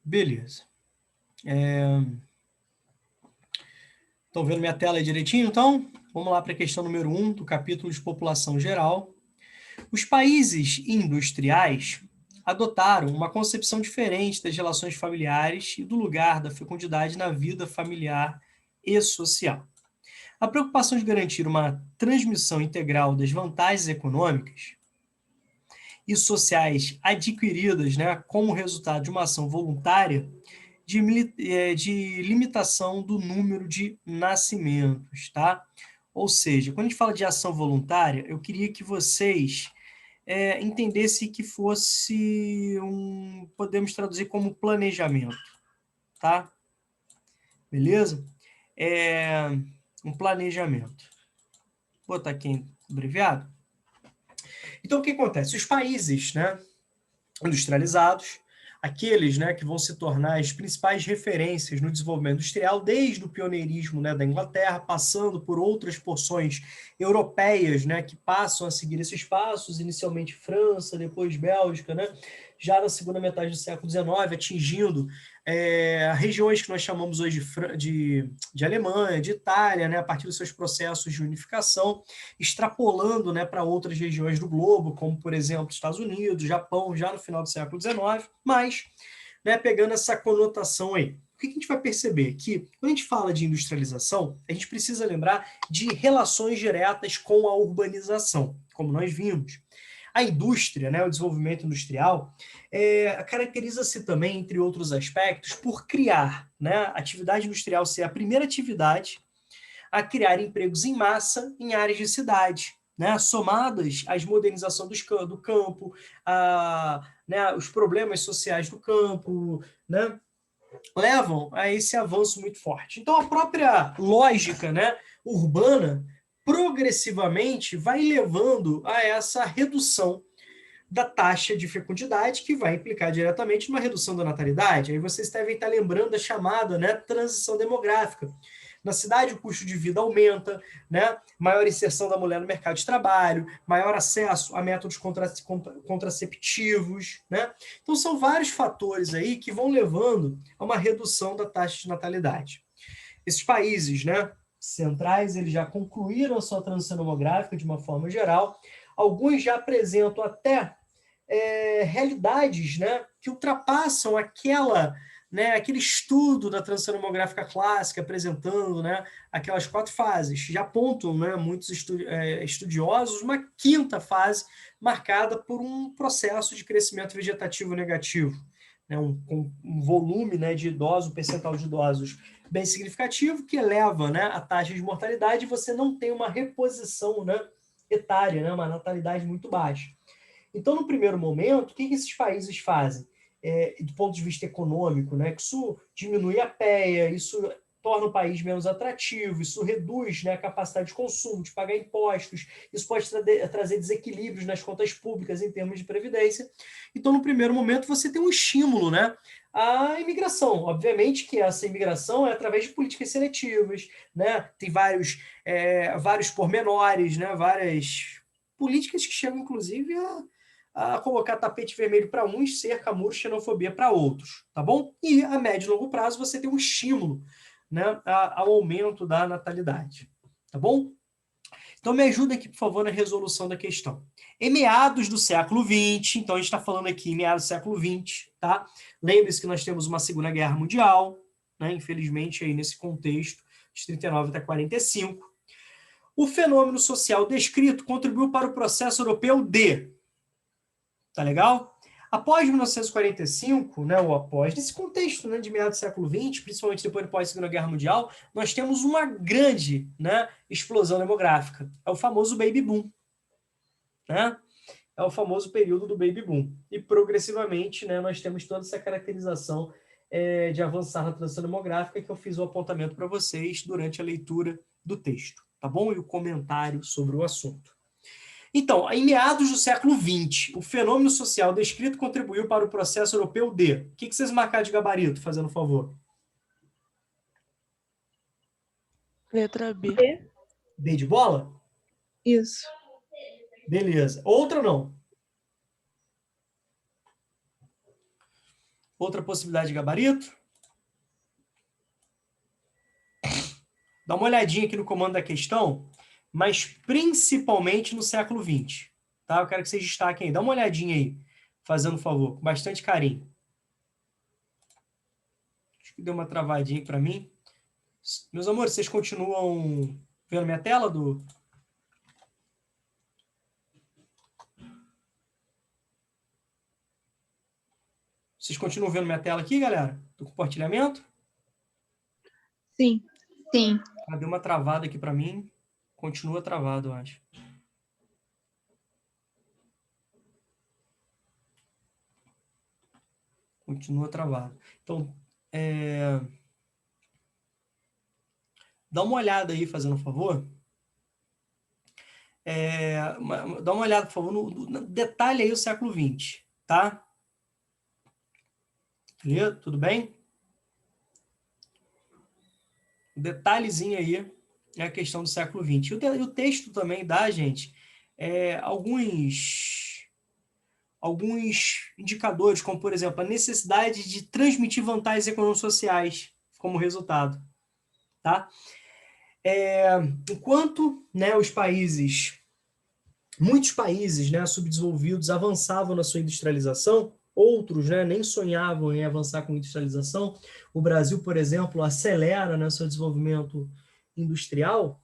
Beleza. Estão vendo minha tela aí direitinho, então? Vamos lá para a questão número 1 do capítulo de população geral. Os países industriais adotaram uma concepção diferente das relações familiares e do lugar da fecundidade na vida familiar e social. A preocupação de garantir uma transmissão integral das vantagens econômicas e sociais adquiridas, né, como resultado de uma ação voluntária de limitação do número de nascimentos, tá? Ou seja, quando a gente fala de ação voluntária, eu queria que vocês entendessem que fosse podemos traduzir como planejamento, tá? Beleza? Um planejamento. Vou botar aqui abreviado. Então, o que acontece? Os países, né, industrializados, aqueles, né, que vão se tornar as principais referências no desenvolvimento industrial, desde o pioneirismo, né, da Inglaterra, passando por outras porções europeias, né, que passam a seguir esses passos, inicialmente França, depois Bélgica, né, já na segunda metade do século XIX, atingindo regiões que nós chamamos hoje de Alemanha, de Itália, né, a partir dos seus processos de unificação, extrapolando, né, para outras regiões do globo, como, por exemplo, Estados Unidos, Japão, já no final do século XIX, mas, né, pegando essa conotação aí. O que a gente vai perceber? Que, quando a gente fala de industrialização, a gente precisa lembrar de relações diretas com a urbanização, como nós vimos. A indústria, né, o desenvolvimento industrial, caracteriza-se também, entre outros aspectos, por criar, né, a atividade industrial ser a primeira atividade a criar empregos em massa em áreas de cidade, né, somadas às modernização do campo, né, os problemas sociais do campo, né, levam a esse avanço muito forte. Então, a própria lógica, né, urbana, progressivamente, vai levando a essa redução da taxa de fecundidade, que vai implicar diretamente numa redução da natalidade. Aí vocês devem estar lembrando da chamada, né, transição demográfica. Na cidade, o custo de vida aumenta, né? Maior inserção da mulher no mercado de trabalho, maior acesso a métodos contraceptivos, né? Então, são vários fatores aí que vão levando a uma redução da taxa de natalidade. Esses países, né, centrais, eles já concluíram a sua transição demográfica de uma forma geral. Alguns já apresentam até realidades, né, que ultrapassam aquele estudo da transição demográfica clássica, apresentando, né, aquelas 4 fases. Já apontam, né, muitos estudiosos uma 5ª fase marcada por um processo de crescimento vegetativo negativo, né, um volume, né, de idosos, um percentual de idosos bem significativo, que eleva, né, a taxa de mortalidade, e você não tem uma reposição, né, etária, né, uma natalidade muito baixa. Então, no primeiro momento, o que esses países fazem? Do ponto de vista econômico, né? Que isso diminui a PEA, isso torna o país menos atrativo, isso reduz, né, a capacidade de consumo, de pagar impostos, isso pode trazer desequilíbrios nas contas públicas em termos de previdência. Então, no primeiro momento, você tem um estímulo, né, à imigração. Obviamente que essa imigração é através de políticas seletivas, né? Tem vários pormenores, né, várias políticas que chegam, inclusive, a colocar tapete vermelho para uns, cerca, muro, xenofobia para outros, tá bom? E a médio e longo prazo você tem um estímulo, né, ao aumento da natalidade, tá bom? Então me ajuda aqui, por favor, na resolução da questão. Em meados do século XX, então a gente está falando aqui em meados do século XX, tá? Lembre-se que nós temos uma Segunda Guerra Mundial, né, infelizmente aí nesse contexto, de 39 até 45. O fenômeno social descrito contribuiu para o processo europeu de... Tá legal? Após 1945, né, ou após, nesse contexto, né, de meados do século XX, principalmente depois da Segunda Guerra Mundial, nós temos uma grande, né, explosão demográfica. É o famoso baby boom. Né? É o famoso período do baby boom. E progressivamente, né, nós temos toda essa caracterização de avançar na transição demográfica, que eu fiz o apontamento para vocês durante a leitura do texto. Tá bom? E o comentário sobre o assunto. Então, em meados do século XX, o fenômeno social descrito contribuiu para o processo europeu de... O que vocês marcaram de gabarito, fazendo um favor? Letra B. B de bola? Isso. Beleza. Outra não? Outra possibilidade de gabarito. Dá uma olhadinha aqui no comando da questão, mas principalmente no século XX. Tá? Eu quero que vocês destaquem aí. Dá uma olhadinha aí, fazendo um favor, com bastante carinho. Acho que deu uma travadinha para mim. Meus amores, vocês continuam vendo minha tela do... Vocês continuam vendo minha tela aqui, galera? Do compartilhamento? Sim. Sim. Ah, deu uma travada aqui para mim. Continua travado, eu acho. Continua travado. Então, dá uma olhada aí, fazendo um favor. Dá uma olhada, por favor, no detalhe aí o século XX, tá? Beleza? Tudo bem? O detalhezinho aí é a questão do século XX. E o texto também dá, gente, alguns indicadores, como, por exemplo, a necessidade de transmitir vantagens econômicos sociais como resultado, tá? Enquanto, né, muitos países, né, subdesenvolvidos avançavam na sua industrialização, outros, né, nem sonhavam em avançar com industrialização. O Brasil, por exemplo, acelera, né, seu desenvolvimento industrial.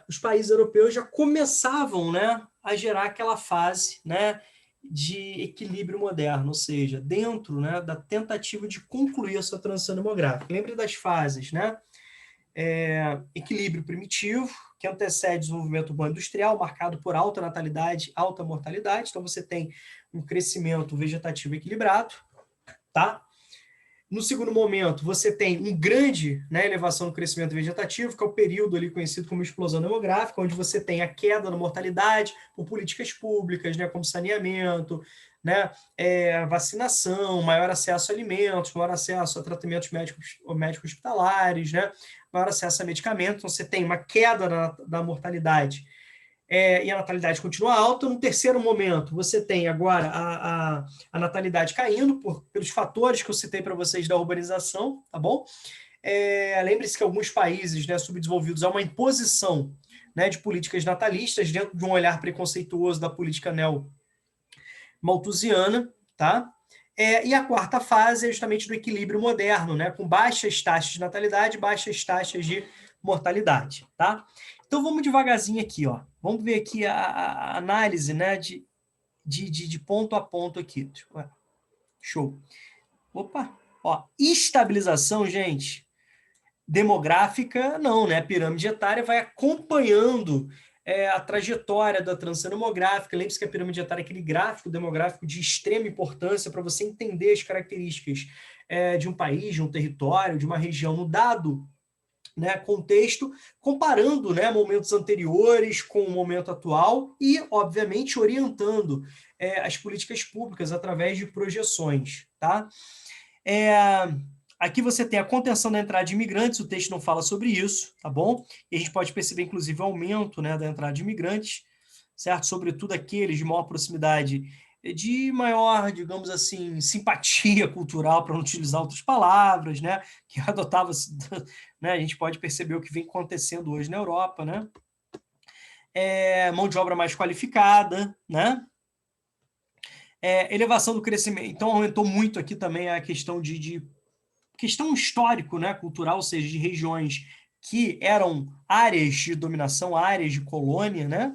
Os países europeus já começavam, né, a gerar aquela fase, né, de equilíbrio moderno, ou seja, dentro, né, da tentativa de concluir a sua transição demográfica. Lembre das fases, né? Equilíbrio primitivo, que antecede o desenvolvimento urbano industrial, marcado por alta natalidade, alta mortalidade. Então, você tem um crescimento vegetativo equilibrado, tá? No segundo momento, você tem um grande, né, elevação no crescimento vegetativo, que é o período ali conhecido como explosão demográfica, onde você tem a queda na mortalidade por políticas públicas, né, como saneamento, né, vacinação, maior acesso a alimentos, maior acesso a tratamentos médicos hospitalares, né, maior acesso a medicamentos. Então, você tem uma queda da mortalidade e a natalidade continua alta. No terceiro momento, você tem agora a natalidade caindo pelos fatores que eu citei para vocês da urbanização, tá bom? Lembre-se que alguns países, né, subdesenvolvidos há uma imposição, né, de políticas natalistas dentro de um olhar preconceituoso da política neo-malthusiana, tá? E a quarta fase é justamente do equilíbrio moderno, né, com baixas taxas de natalidade, baixas taxas de mortalidade, tá? Então vamos devagarzinho aqui, ó. Vamos ver aqui a análise, né, de ponto a ponto aqui. Show. Opa, ó, estabilização, gente, demográfica, não, né? A pirâmide etária vai acompanhando a trajetória da transição demográfica. Lembre-se que a pirâmide etária é aquele gráfico demográfico de extrema importância para você entender as características de um país, de um território, de uma região no dado, né, contexto, comparando, né, momentos anteriores com o momento atual e, obviamente, orientando as políticas públicas através de projeções, tá? Aqui você tem a contenção da entrada de imigrantes, o texto não fala sobre isso, tá bom? E a gente pode perceber, inclusive, o aumento, né, da entrada de imigrantes, certo? Sobretudo aqueles de maior proximidade, de maior, digamos assim, simpatia cultural, para não utilizar outras palavras, né? Que adotava, né? A gente pode perceber o que vem acontecendo hoje na Europa, né? Mão de obra mais qualificada, né? Elevação do crescimento. Então, aumentou muito aqui também a questão de questão histórico, né, cultural, ou seja, de regiões que eram áreas de dominação, áreas de colônia, né?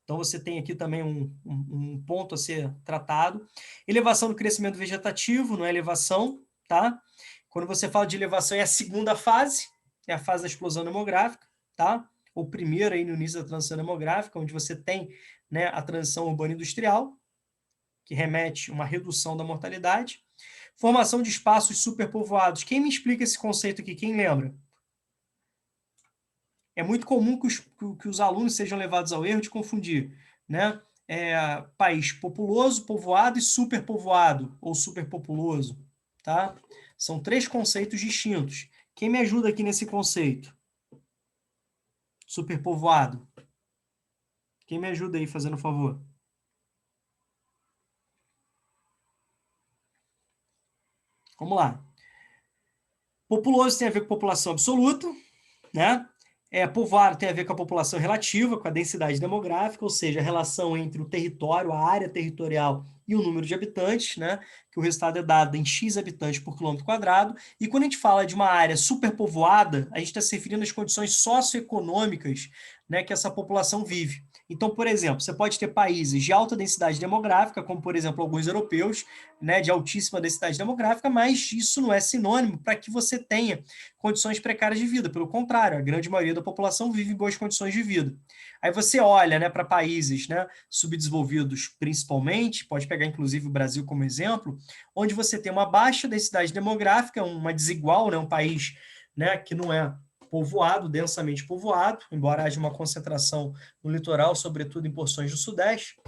Então, você tem aqui também um ponto a ser tratado. Elevação do crescimento vegetativo, não é elevação, tá? Quando você fala de elevação, é a segunda fase, é a fase da explosão demográfica, tá? Ou primeira aí no início da transição demográfica, onde você tem, né, a transição urbana-industrial, que remete a uma redução da mortalidade. Formação de espaços superpovoados. Quem me explica esse conceito aqui? Quem lembra? É muito comum que os alunos sejam levados ao erro de confundir, né? País populoso, povoado e superpovoado, ou superpopuloso, tá? São três conceitos distintos. Quem me ajuda aqui nesse conceito? Superpovoado. Quem me ajuda aí, fazendo um favor? Vamos lá. Populoso tem a ver com população absoluta, né? Povoado tem a ver com a população relativa, com a densidade demográfica, ou seja, a relação entre o território, a área territorial e o número de habitantes, né? Que o resultado é dado em X habitantes por quilômetro quadrado. E quando a gente fala de uma área superpovoada, a gente está se referindo às condições socioeconômicas, né, que essa população vive. Então, por exemplo, você pode ter países de alta densidade demográfica, como, por exemplo, alguns europeus, né, de altíssima densidade demográfica, mas isso não é sinônimo para que você tenha condições precárias de vida. Pelo contrário, a grande maioria da população vive em boas condições de vida. Aí você olha, né, para países, né, subdesenvolvidos principalmente, pode pegar inclusive o Brasil como exemplo, onde você tem uma baixa densidade demográfica, uma desigual, né, um país, né, que não é povoado, densamente povoado, embora haja uma concentração no litoral, sobretudo em porções do Sudeste,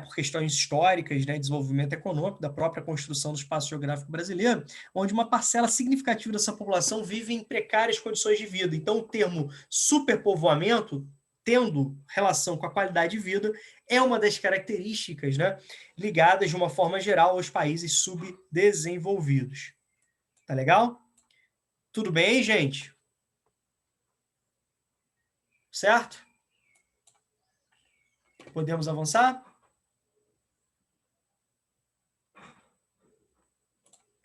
por questões históricas, né, desenvolvimento econômico, da própria construção do espaço geográfico brasileiro, onde uma parcela significativa dessa população vive em precárias condições de vida. Então, o termo superpovoamento, tendo relação com a qualidade de vida, é uma das características, né, ligadas de uma forma geral aos países subdesenvolvidos. Tá legal? Tudo bem aí, gente? Certo? Podemos avançar?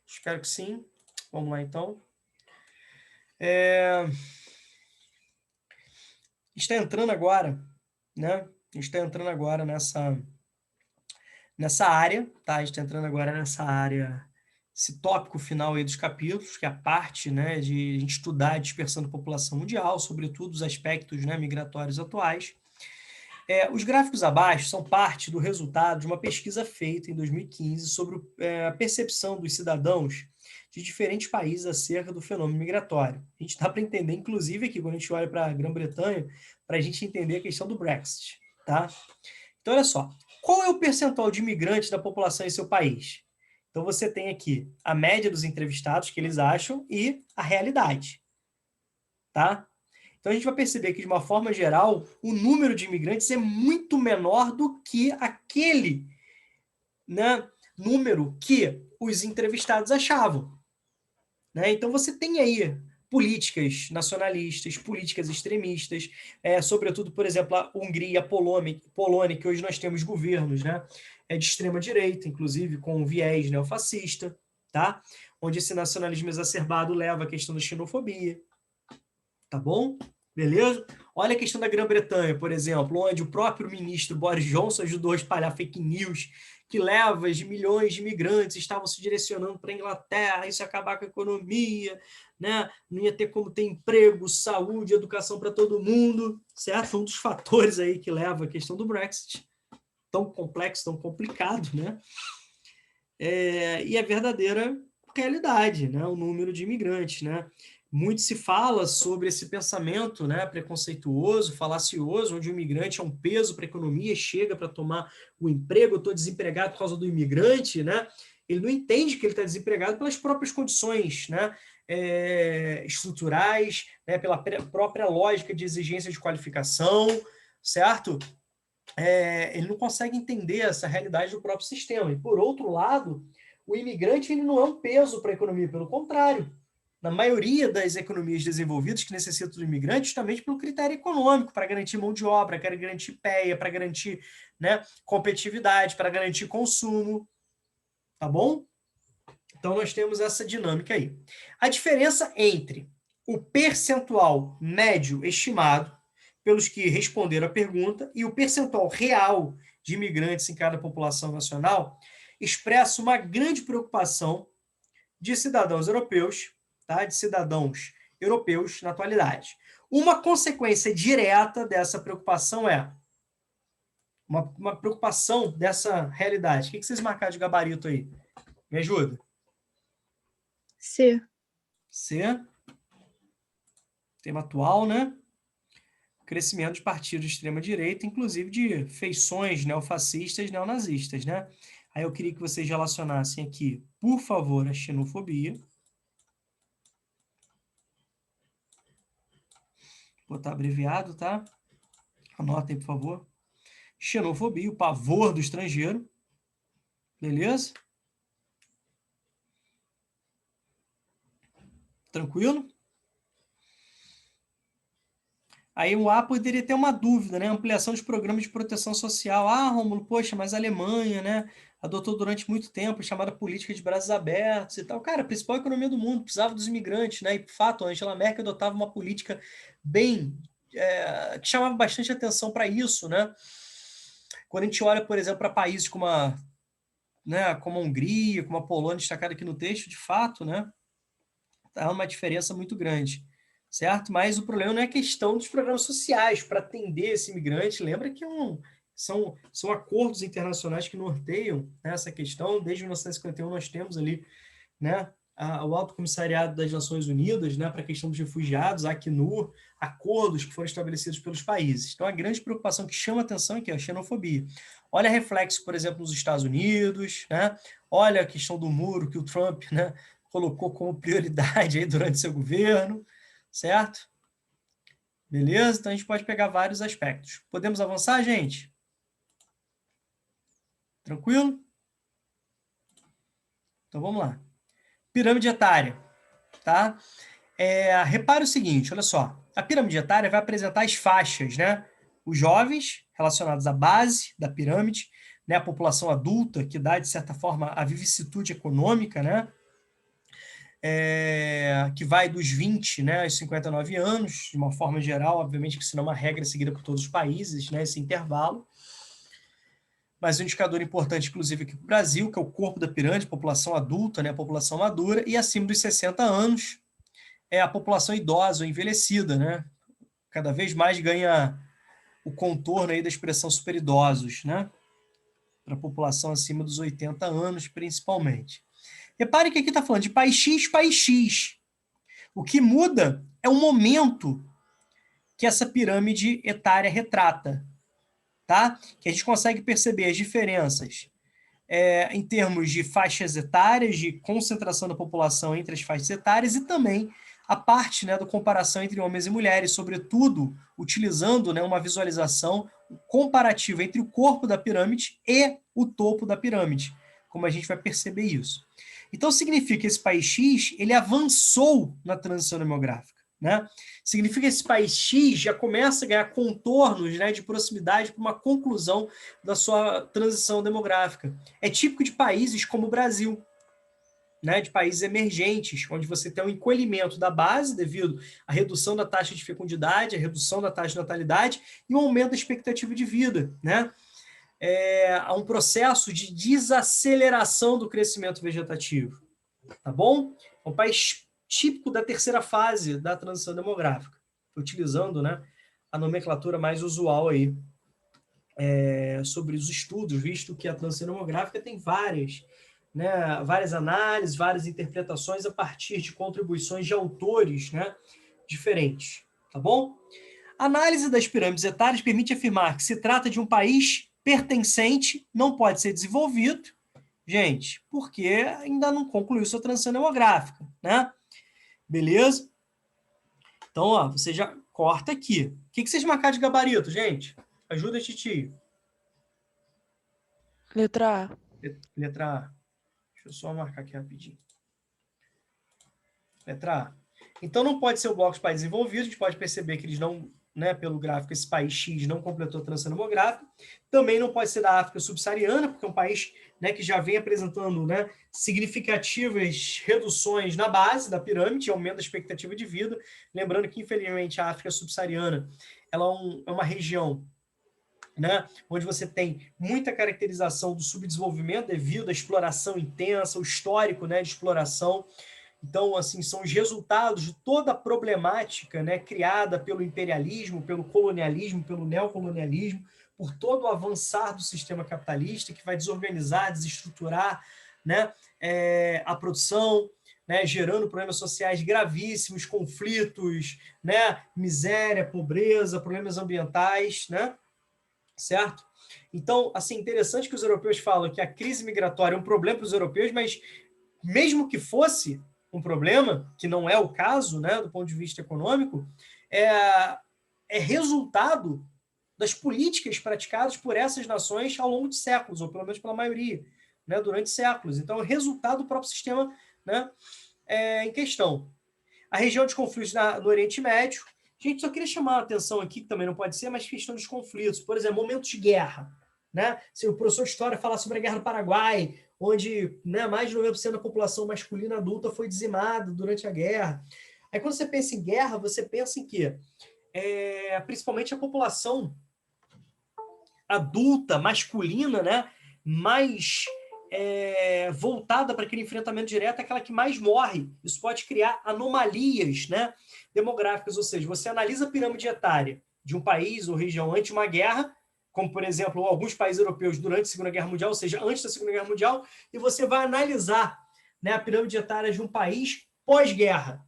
Espero que sim. Vamos lá, então. Está entrando agora, né? A gente está entrando agora nessa área, tá? A gente está entrando agora nessa área, esse tópico final aí dos capítulos, que é a parte, né, de a gente estudar a dispersão da população mundial, sobretudo os aspectos, né, migratórios atuais. Os gráficos abaixo são parte do resultado de uma pesquisa feita em 2015 sobre a percepção dos cidadãos de diferentes países acerca do fenômeno migratório. A gente dá para entender, inclusive, aqui, quando a gente olha para a Grã-Bretanha, para a gente entender a questão do Brexit, tá? Então, olha só, qual é o percentual de imigrantes da população em seu país? Então, você tem aqui a média dos entrevistados, que eles acham, e a realidade, tá? Então, a gente vai perceber que, de uma forma geral, o número de imigrantes é muito menor do que aquele, né, número que os entrevistados achavam. Né? Então, você tem aí políticas nacionalistas, políticas extremistas, sobretudo, por exemplo, a Hungria, a Polônia, que hoje nós temos governos, né, de extrema-direita, inclusive com um viés neofascista, tá? Onde esse nacionalismo exacerbado leva à questão da xenofobia. Tá bom? Beleza? Olha a questão da Grã-Bretanha, por exemplo, onde o próprio ministro Boris Johnson ajudou a espalhar fake news que levas de milhões de imigrantes estavam se direcionando para a Inglaterra, isso ia acabar com a economia, né? Não ia ter como ter emprego, saúde, educação para todo mundo, certo? Um dos fatores aí que leva à questão do Brexit, tão complexo, tão complicado, né? E a verdadeira realidade, né? O número de imigrantes, né? Muito se fala sobre esse pensamento, né, preconceituoso, falacioso, onde o imigrante é um peso para a economia, chega para tomar o emprego, eu estou desempregado por causa do imigrante, né? Ele não entende que ele está desempregado pelas próprias condições, né, estruturais, né, pela própria lógica de exigência de qualificação, certo? Ele não consegue entender essa realidade do próprio sistema. E, por outro lado, o imigrante ele não é um peso para a economia, pelo contrário. Na maioria das economias desenvolvidas que necessitam do imigrante, justamente pelo critério econômico, para garantir mão de obra, para garantir PEA, para garantir, né, competitividade, para garantir consumo. Tá bom? Então, nós temos essa dinâmica aí. A diferença entre o percentual médio estimado pelos que responderam a pergunta e o percentual real de imigrantes em cada população nacional expressa uma grande preocupação de cidadãos europeus, tá? De cidadãos europeus na atualidade. Uma consequência direta dessa preocupação é uma preocupação dessa realidade. O que vocês marcaram de gabarito aí? Me ajuda? C. C. Tema atual, né? Crescimento de partidos de extrema-direita, inclusive de feições neofascistas, neonazistas, né? Aí eu queria que vocês relacionassem aqui, por favor, a xenofobia. Vou botar abreviado, tá? Anotem, por favor. Xenofobia, o pavor do estrangeiro. Beleza? Tranquilo? Aí o A poderia ter uma dúvida, né? Ampliação dos programas de proteção social. Ah, Rômulo, poxa, mas a Alemanha, né, adotou durante muito tempo a chamada política de braços abertos e tal. Cara, a principal economia do mundo, precisava dos imigrantes, né? E, de fato, a Angela Merkel adotava uma política bem... que chamava bastante atenção para isso, né? Quando a gente olha, por exemplo, para países como como a Hungria, como a Polônia, destacada aqui no texto, de fato, né? Há uma diferença muito grande, certo? Mas o problema não é a questão dos programas sociais para atender esse imigrante. Lembra que são acordos internacionais que norteiam, né, essa questão. Desde 1951 nós temos ali, né, o Alto Comissariado das Nações Unidas, né, para a questão dos refugiados, a Acnur, acordos que foram estabelecidos pelos países. Então, a grande preocupação que chama atenção aqui é a xenofobia. Olha reflexo, por exemplo, nos Estados Unidos, né? Olha a questão do muro que o Trump, né, colocou como prioridade aí durante seu governo, certo? Beleza? Então, a gente pode pegar vários aspectos. Podemos avançar, gente? Tranquilo? Então, vamos lá. Pirâmide etária, tá? Repare o seguinte, olha só. A pirâmide etária vai apresentar as faixas, né? Os jovens, relacionados à base da pirâmide, né? A população adulta, que dá, de certa forma, a vicissitude econômica, né? Que vai dos 20, né, aos 59 anos, de uma forma geral, obviamente que isso não é uma regra seguida por todos os países, né, esse intervalo. Mas um indicador importante, inclusive, aqui para o Brasil, que é o corpo da pirâmide, população adulta, né, população madura, e acima dos 60 anos é a população idosa ou envelhecida, né? Cada vez mais ganha o contorno aí da expressão superidosos, né? Para a população acima dos 80 anos, principalmente. Repare que aqui está falando de país X, país X. O que muda é o momento que essa pirâmide etária retrata, tá? Que a gente consegue perceber as diferenças em termos de faixas etárias, de concentração da população entre as faixas etárias e também a parte, né, da comparação entre homens e mulheres, sobretudo utilizando, né, uma visualização comparativa entre o corpo da pirâmide e o topo da pirâmide, como a gente vai perceber isso. Então, significa que esse país X ele avançou na transição demográfica, né? Significa que esse país X já começa a ganhar contornos, né, de proximidade para uma conclusão da sua transição demográfica. É típico de países como o Brasil, né, de países emergentes, onde você tem um encolhimento da base devido à redução da taxa de fecundidade, à redução da taxa de natalidade e um aumento da expectativa de vida, né? Há um processo de desaceleração do crescimento vegetativo, tá bom? É um país típico da terceira fase da transição demográfica, utilizando, né, a nomenclatura mais usual aí sobre os estudos, visto que a transição demográfica tem várias análises, várias interpretações a partir de contribuições de autores, né, diferentes, tá bom? A análise das pirâmides etárias permite afirmar que se trata de um país pertencente, não pode ser desenvolvido, gente, porque ainda não concluiu sua transição demográfica, né? Beleza? Então, ó, você já corta aqui. O que vocês marcaram de gabarito, gente? Ajuda a titio. Letra A. Letra A. Deixa eu só marcar aqui rapidinho. Letra A. Então, não pode ser o bloco de países desenvolvidos. A gente pode perceber que eles não, né, pelo gráfico, esse país X não completou a transição demográfica. Também não pode ser da África subsaariana, porque é um país, né, que já vem apresentando, né, significativas reduções na base da pirâmide, aumento da expectativa de vida. Lembrando que, infelizmente, a África subsaariana ela é uma região, né, onde você tem muita caracterização do subdesenvolvimento devido à exploração intensa, o histórico, né, de exploração. Então, assim, são os resultados de toda a problemática, né, criada pelo imperialismo, pelo colonialismo, pelo neocolonialismo, por todo o avançar do sistema capitalista que vai desorganizar, desestruturar, né, a produção, né, gerando problemas sociais gravíssimos, conflitos, né, miséria, pobreza, problemas ambientais, né, certo? Então, assim, interessante que os europeus falam que a crise migratória é um problema para os europeus, mas mesmo que fosse um problema, que não é o caso, né, do ponto de vista econômico, é resultado das políticas praticadas por essas nações ao longo de séculos, ou pelo menos pela maioria, né, durante séculos. Então, é resultado do próprio sistema, né, em questão. A região de conflitos no Oriente Médio. Gente, só queria chamar a atenção aqui, que também não pode ser, mas questão dos conflitos. Por exemplo, momentos de guerra. Né? Se o professor de História falar sobre a Guerra do Paraguai, onde, né, mais de 90% da população masculina adulta foi dizimada durante a guerra. Aí quando você pensa em guerra, você pensa em quê? Principalmente a população adulta, masculina, né, mais voltada para aquele enfrentamento direto, é aquela que mais morre. Isso pode criar anomalias, né, demográficas, ou seja, você analisa a pirâmide etária de um país ou região antes de uma guerra, como, por exemplo, alguns países europeus durante a Segunda Guerra Mundial, ou seja, antes da Segunda Guerra Mundial, e você vai analisar, né, a pirâmide etária de um país pós-guerra.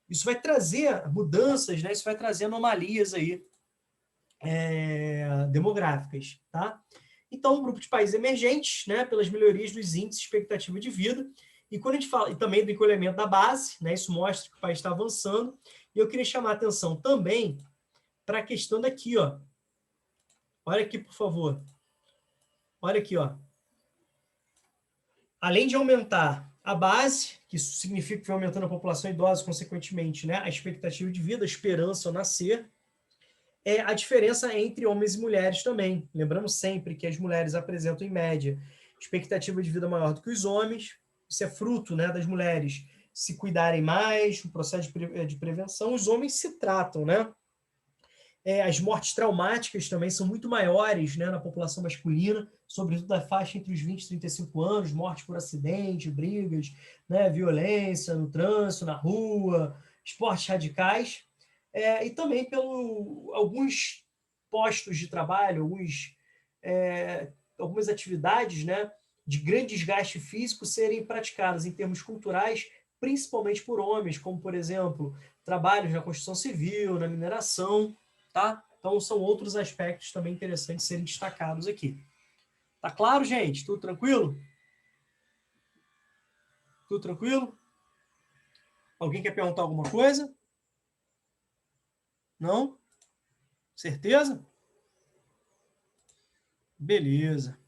Isso vai trazer mudanças, né, isso vai trazer anomalias aí, demográficas, tá? Então, um grupo de países emergentes, né, pelas melhorias dos índices de expectativa de vida, e quando a gente fala, e também do encolhimento da base, né, isso mostra que o país está avançando, e eu queria chamar a atenção também para a questão daqui, ó. Olha aqui, por favor. Olha aqui, ó. Além de aumentar a base, que isso significa que vai aumentando a população idosa, consequentemente, né, a expectativa de vida, a esperança ao nascer, a diferença entre homens e mulheres também. Lembrando sempre que as mulheres apresentam, em média, expectativa de vida maior do que os homens. Isso é fruto, né, das mulheres se cuidarem mais, o processo de prevenção. Os homens se tratam, né? As mortes traumáticas também são muito maiores, né, na população masculina, sobretudo da faixa entre os 20 e 35 anos, mortes por acidente, brigas, né, violência no trânsito, na rua, esportes radicais. E também pelo alguns postos de trabalho, algumas atividades, né, de grande desgaste físico serem praticadas em termos culturais, principalmente por homens, como, por exemplo, trabalhos na construção civil, na mineração, tá? Então, são outros aspectos também interessantes serem destacados aqui. Tá claro, gente? Tudo tranquilo? Tudo tranquilo? Alguém quer perguntar alguma coisa? Não? Certeza? Beleza.